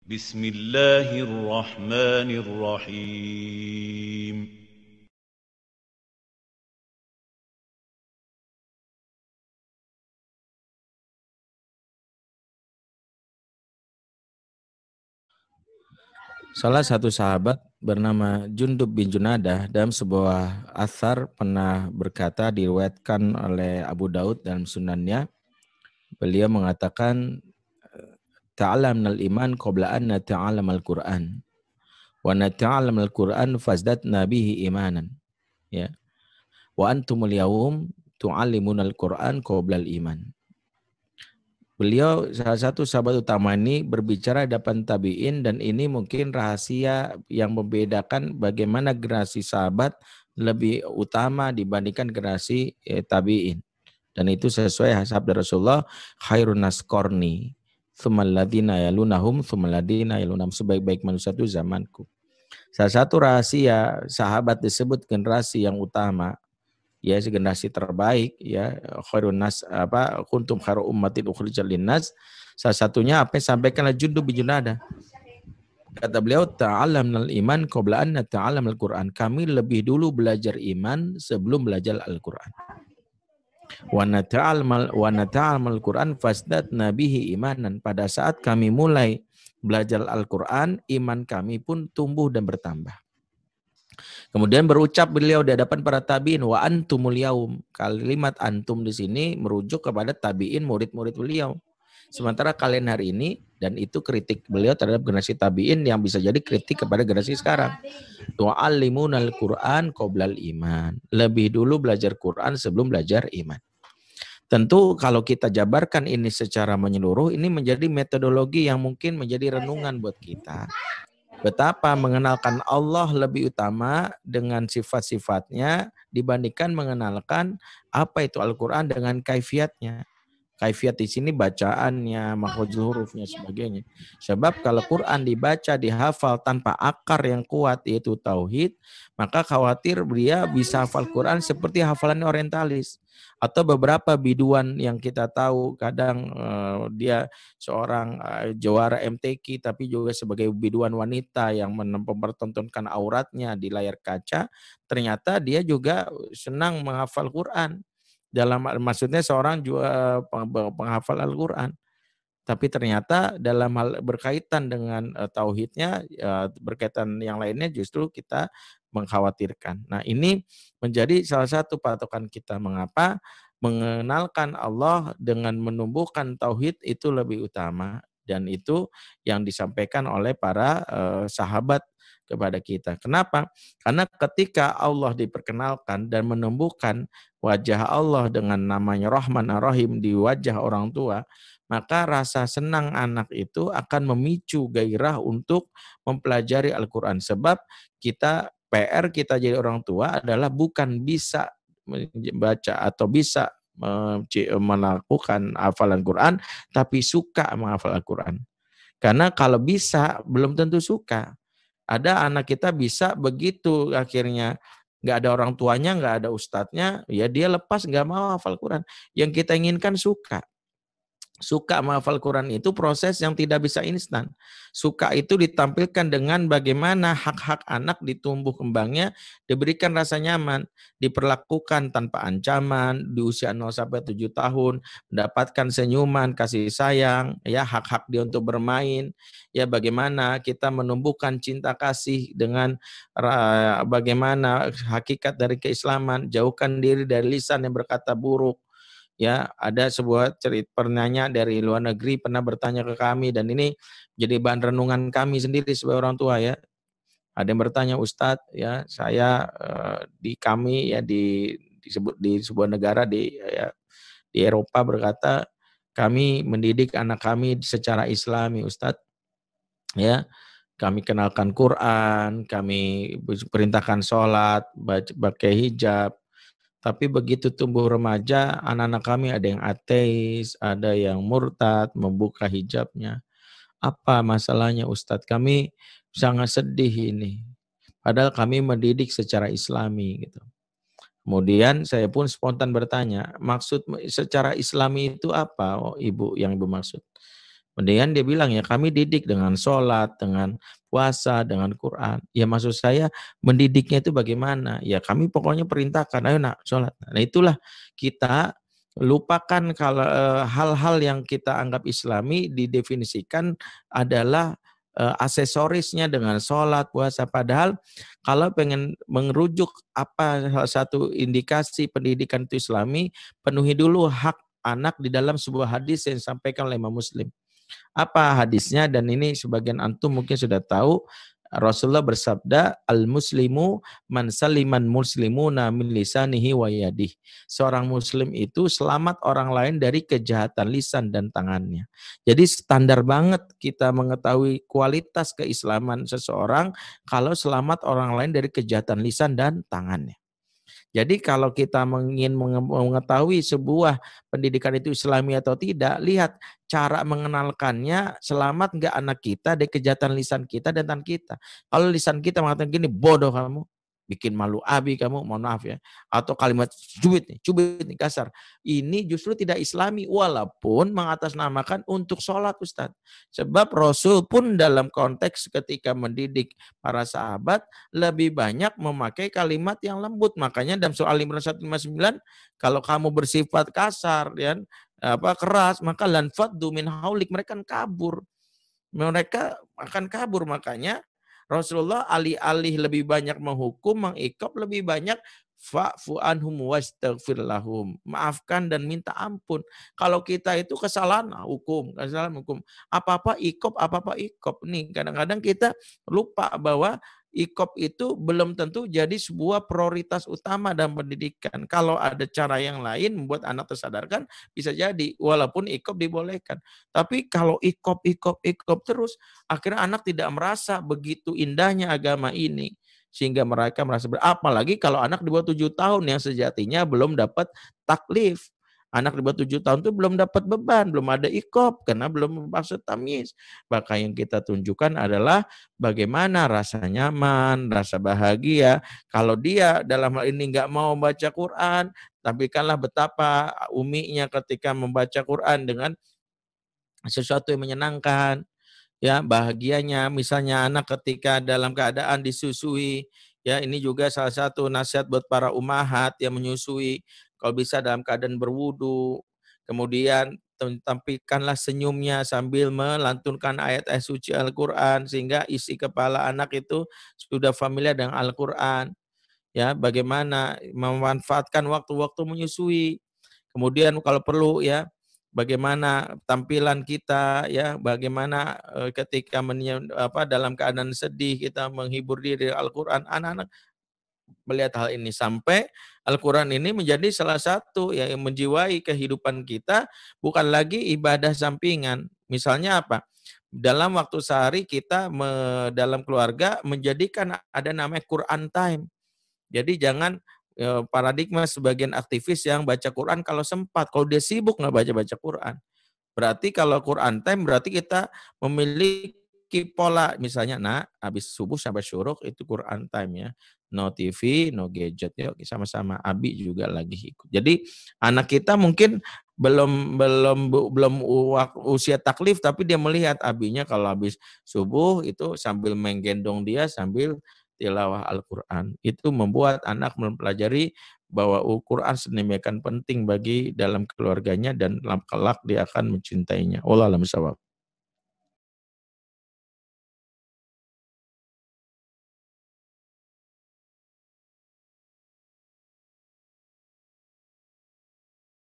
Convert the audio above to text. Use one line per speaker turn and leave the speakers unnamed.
Bismillahirrahmanirrahim.
Salah satu sahabat bernama Jundub bin Junadah dalam sebuah athar pernah berkata, diriwayatkan oleh Abu Daud dalam sunannya, beliau mengatakan, ta'alamnal iman qabla an nata'alamal Qur'an wa nata'alamal Qur'an fazdatna bihi imanan, ya, wa antumul yawm tu'allimunal Qur'an qablal iman. Beliau salah satu sahabat utama ini berbicara di depan tabi'in, dan ini mungkin rahasia yang membedakan bagaimana generasi sahabat lebih utama dibandingkan generasi tabi'in. Dan itu sesuai sabda Rasulullah, khairun nas qarni, tsummal ladzina yalunahum, tsummal ladzina yalunahum, sebaik-baik manusia itu zamanku. Salah satu rahasia sahabat disebut generasi yang utama, ya generasi terbaik, ya khairun nas kuntum khairu ummatin ukhrijat linnas. Salah satunya apa yang sampaikan oleh Jundub bin Junadah. Kata beliau, ta'allamnal iman qabla an nata'allamal Qur'an. Kami lebih dulu belajar iman sebelum belajar Al-Qur'an. Wa nata'allamal Qur'an fasdatna bihi imanan. Pada saat kami mulai belajar Al-Qur'an, iman kami pun tumbuh dan bertambah. Kemudian berucap beliau di hadapan para tabi'in, wa antumul yaum. Kalimat antum di sini merujuk kepada tabi'in, murid-murid beliau. Sementara kalian hari ini, dan itu kritik beliau terhadap generasi tabi'in yang bisa jadi kritik kepada generasi sekarang. Tu'allimunal Qur'an qoblal iman. Lebih dulu belajar Quran sebelum belajar iman. Tentu kalau kita jabarkan ini secara menyeluruh, ini menjadi metodologi yang mungkin menjadi renungan buat kita. Betapa mengenalkan Allah lebih utama dengan sifat-sifatnya dibandingkan mengenalkan apa itu Al-Quran dengan kaifiatnya. Kaifiat di sini bacaannya, makhrajul hurufnya, sebagainya. Sebab kalau Quran dibaca, dihafal tanpa akar yang kuat yaitu tauhid, maka khawatir dia bisa hafal Quran seperti hafalan orientalis. Atau beberapa biduan yang kita tahu kadang dia seorang juara MTQ tapi juga sebagai biduan wanita yang mempertontonkan auratnya di layar kaca, ternyata dia juga senang menghafal Quran. Maksudnya seorang juga penghafal Al-Quran. Tapi ternyata dalam hal berkaitan dengan tauhidnya, berkaitan yang lainnya justru kita mengkhawatirkan. Nah, ini menjadi salah satu patokan kita mengapa mengenalkan Allah dengan menumbuhkan tauhid itu lebih utama, dan itu yang disampaikan oleh para sahabat kepada kita. Kenapa? Karena ketika Allah diperkenalkan dan menumbuhkan wajah Allah dengan namanya Rahman Ar-Rahim di wajah orang tua, maka rasa senang anak itu akan memicu gairah untuk mempelajari Al-Quran. Sebab PR kita jadi orang tua adalah bukan bisa membaca atau bisa melakukan hafalan Quran, tapi suka menghafal Al-Quran. Karena kalau bisa, belum tentu suka. Ada anak kita bisa begitu akhirnya nggak ada orang tuanya, nggak ada ustadznya, ya dia lepas nggak mau hafal Quran. Yang kita inginkan suka. Suka menghafal Quran itu proses yang tidak bisa instan. Suka itu ditampilkan dengan bagaimana hak-hak anak ditumbuh kembangnya, diberikan rasa nyaman, diperlakukan tanpa ancaman, di usia 0 sampai 7 tahun, mendapatkan senyuman, kasih sayang, ya hak-hak dia untuk bermain, ya bagaimana kita menumbuhkan cinta kasih dengan bagaimana hakikat dari keislaman, jauhkan diri dari lisan yang berkata buruk. Ya, ada sebuah pertanyaan dari luar negeri pernah bertanya ke kami, dan ini jadi bahan renungan kami sendiri sebagai orang tua ya. Ada yang bertanya, Ustadz, ya saya di sebuah negara di Eropa berkata, kami mendidik anak kami secara Islami, Ustadz. Ya, kami kenalkan Quran, kami perintahkan sholat, pakai hijab. Tapi begitu tumbuh remaja, anak-anak kami ada yang ateis, ada yang murtad, membuka hijabnya. Apa masalahnya Ustadz? Kami sangat sedih ini. Padahal kami mendidik secara Islami gitu. Kemudian saya pun spontan bertanya, maksud secara Islami itu apa, Ibu, yang Ibu maksud? Kemudian dia bilang ya kami didik dengan sholat, dengan puasa, dengan Quran. Ya maksud saya mendidiknya itu bagaimana? Ya kami pokoknya perintahkan, ayo nak sholat. Nah itulah kita lupakan kalau hal-hal yang kita anggap islami didefinisikan adalah aksesorisnya dengan sholat, puasa. Padahal kalau pengen mengerujuk apa salah satu indikasi pendidikan itu islami, penuhi dulu hak anak di dalam sebuah hadis yang disampaikan oleh Imam Muslim. Apa hadisnya? Dan ini sebagian antum mungkin sudah tahu. Rasulullah bersabda, al-muslimu man saliman muslimuna min lisanihi wa yadih. Seorang muslim itu selamat orang lain dari kejahatan lisan dan tangannya. Jadi standar banget kita mengetahui kualitas keislaman seseorang kalau selamat orang lain dari kejahatan lisan dan tangannya. Jadi kalau kita ingin mengetahui sebuah pendidikan itu islami atau tidak, lihat cara mengenalkannya, selamat enggak anak kita dari kejahatan lisan kita dan tangan kita. Kalau lisan kita mengatakan gini, bodoh kamu, bikin malu abi kamu, mohon maaf ya. Atau kalimat cubit nih, kasar. Ini justru tidak islami, walaupun mengatasnamakan untuk sholat Ustaz. Sebab Rasul pun dalam konteks ketika mendidik para sahabat, lebih banyak memakai kalimat yang lembut. Makanya dalam surah Al-Imran 159, kalau kamu bersifat kasar, ya, keras, maka lanfaddu min haulik, mereka akan kabur. Mereka akan kabur, makanya Rasulullah alih-alih lebih banyak menghukum, mengikop, lebih banyak fa'fu anhum wastaghfir lahum. Maafkan dan minta ampun. Kalau kita itu kesalahan hukum. Apa-apa ikop. Nih, kadang-kadang kita lupa bahwa ikop itu belum tentu jadi sebuah prioritas utama dalam pendidikan. Kalau ada cara yang lain membuat anak tersadarkan, bisa jadi walaupun ikop dibolehkan. Tapi kalau ikop terus, akhirnya anak tidak merasa begitu indahnya agama ini. Sehingga mereka merasa apalagi kalau anak di bawah 7 tahun yang sejatinya belum dapat taklif. Anak di bawah 7 tahun itu belum dapat beban, belum ada ikop, karena belum maksud tamyiz. Maka yang kita tunjukkan adalah bagaimana rasa nyaman, rasa bahagia. Kalau dia dalam hal ini nggak mau membaca Quran, tampilkanlah betapa uminya ketika membaca Quran dengan sesuatu yang menyenangkan, ya bahagianya. Misalnya anak ketika dalam keadaan disusui, ya ini juga salah satu nasihat buat para umahat yang menyusui, kalau bisa dalam keadaan berwudu, kemudian tampilkanlah senyumnya sambil melantunkan ayat-ayat suci Al-Quran, sehingga isi kepala anak itu sudah familiar dengan Al-Quran. Ya, bagaimana memanfaatkan waktu-waktu menyusui. Kemudian kalau perlu ya, bagaimana tampilan kita ya, bagaimana ketika dalam keadaan sedih kita menghibur diri Al-Qur'an. Anak-anak melihat hal ini sampai Al-Qur'an ini menjadi salah satu ya, yang menjiwai kehidupan kita, bukan lagi ibadah sampingan. Misalnya apa? Dalam waktu sehari kita dalam keluarga menjadikan ada namanya Quran time. Jadi jangan paradigma sebagian aktivis yang baca Quran kalau sempat. Kalau dia sibuk nggak baca-baca Quran. Berarti kalau Quran time berarti kita memiliki pola. Misalnya, habis subuh sampai syuruk itu Quran time ya. No TV, no gadget. Yuk sama-sama. Abi juga lagi ikut. Jadi anak kita mungkin belum usia taklif, tapi dia melihat abinya kalau habis subuh itu sambil menggendong dia sambil tilawah Al-Quran. Itu membuat anak mempelajari bahwa Al-Quran sedemikian penting bagi dalam keluarganya dan kelak dia akan mencintainya. Wallahu a'lam bishawab.